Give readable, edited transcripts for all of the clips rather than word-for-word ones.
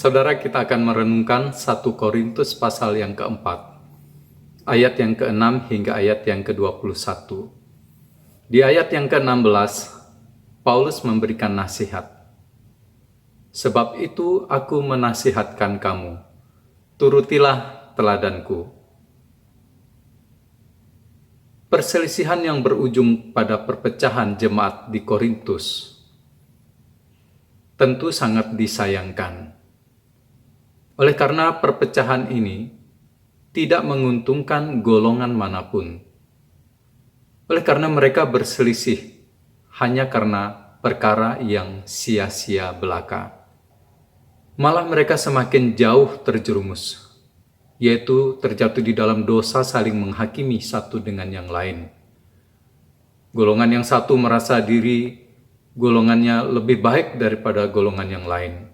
Saudara, kita akan merenungkan 1 Korintus pasal yang keempat, ayat yang ke-6 hingga ayat yang ke-21. Di ayat yang ke-16, Paulus memberikan nasihat. Sebab itu aku menasihatkan kamu, turutilah teladanku. Perselisihan yang berujung pada perpecahan jemaat di Korintus tentu sangat disayangkan. Oleh karena perpecahan ini tidak menguntungkan golongan manapun. Oleh karena mereka berselisih hanya karena perkara yang sia-sia belaka. Malah mereka semakin jauh terjerumus, yaitu terjatuh di dalam dosa saling menghakimi satu dengan yang lain. Golongan yang satu merasa diri golongannya lebih baik daripada golongan yang lain.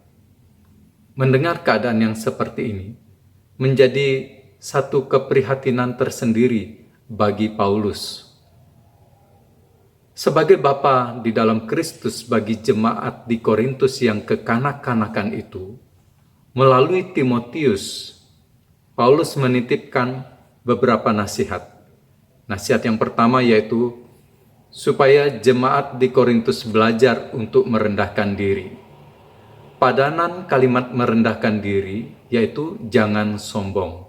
Mendengar keadaan yang seperti ini menjadi satu keprihatinan tersendiri bagi Paulus. Sebagai bapa di dalam Kristus bagi jemaat di Korintus yang kekanak-kanakan itu, melalui Timotius, Paulus menitipkan beberapa nasihat. Nasihat yang pertama yaitu supaya jemaat di Korintus belajar untuk merendahkan diri. Padanan kalimat merendahkan diri yaitu jangan sombong.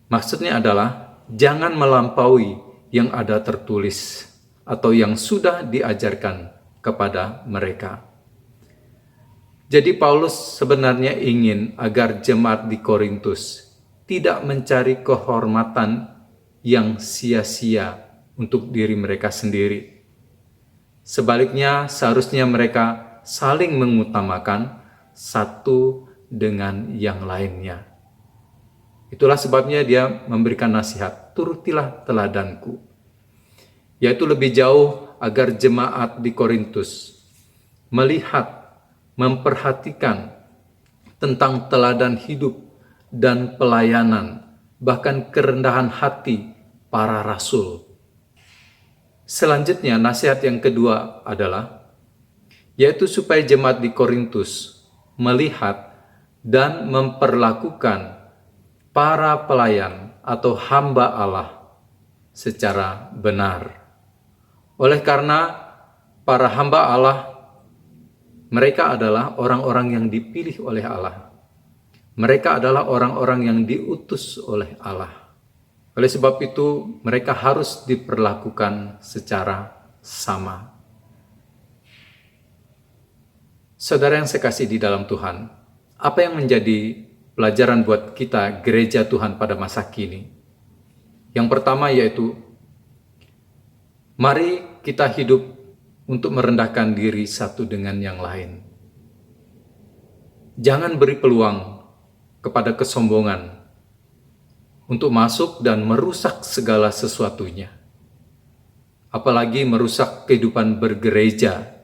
Maksudnya adalah jangan melampaui yang ada tertulis atau yang sudah diajarkan kepada mereka. Jadi Paulus sebenarnya ingin agar jemaat di Korintus tidak mencari kehormatan yang sia-sia untuk diri mereka sendiri. Sebaliknya seharusnya mereka saling mengutamakan satu dengan yang lainnya. Itulah sebabnya dia memberikan nasihat, turutilah teladanku. Yaitu lebih jauh agar jemaat di Korintus melihat, memperhatikan tentang teladan hidup dan pelayanan, bahkan kerendahan hati para rasul. Selanjutnya nasihat yang kedua adalah yaitu supaya jemaat di Korintus melihat dan memperlakukan para pelayan atau hamba Allah secara benar. Oleh karena para hamba Allah, mereka adalah orang-orang yang dipilih oleh Allah. Mereka adalah orang-orang yang diutus oleh Allah. Oleh sebab itu, mereka harus diperlakukan secara sama. Saudara yang saya kasih di dalam Tuhan, apa yang menjadi pelajaran buat kita gereja Tuhan pada masa kini? Yang pertama yaitu, mari kita hidup untuk merendahkan diri satu dengan yang lain. Jangan beri peluang kepada kesombongan untuk masuk dan merusak segala sesuatunya. Apalagi merusak kehidupan bergereja.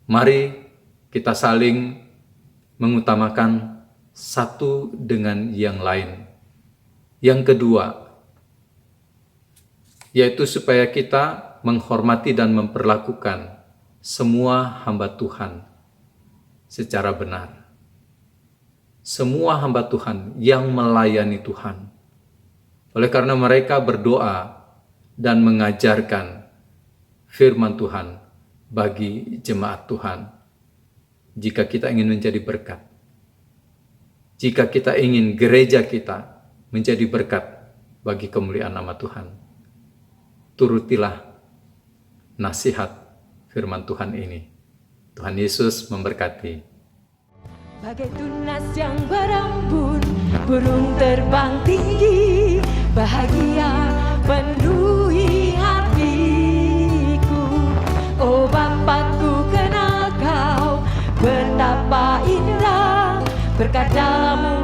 Mari kita saling mengutamakan satu dengan yang lain. Yang kedua, yaitu supaya kita menghormati dan memperlakukan semua hamba Tuhan secara benar. Semua hamba Tuhan yang melayani Tuhan. Oleh karena mereka berdoa dan mengajarkan firman Tuhan bagi jemaat Tuhan. Jika kita ingin menjadi berkat, jika kita ingin gereja kita menjadi berkat bagi kemuliaan nama Tuhan, turutilah nasihat firman Tuhan ini. Tuhan Yesus memberkati. Bagai tunas yang berembun, burung terbang tinggi, bahagia penuhi hatiku. Oh Bapakku, kenal kau betapa indah berkat dalam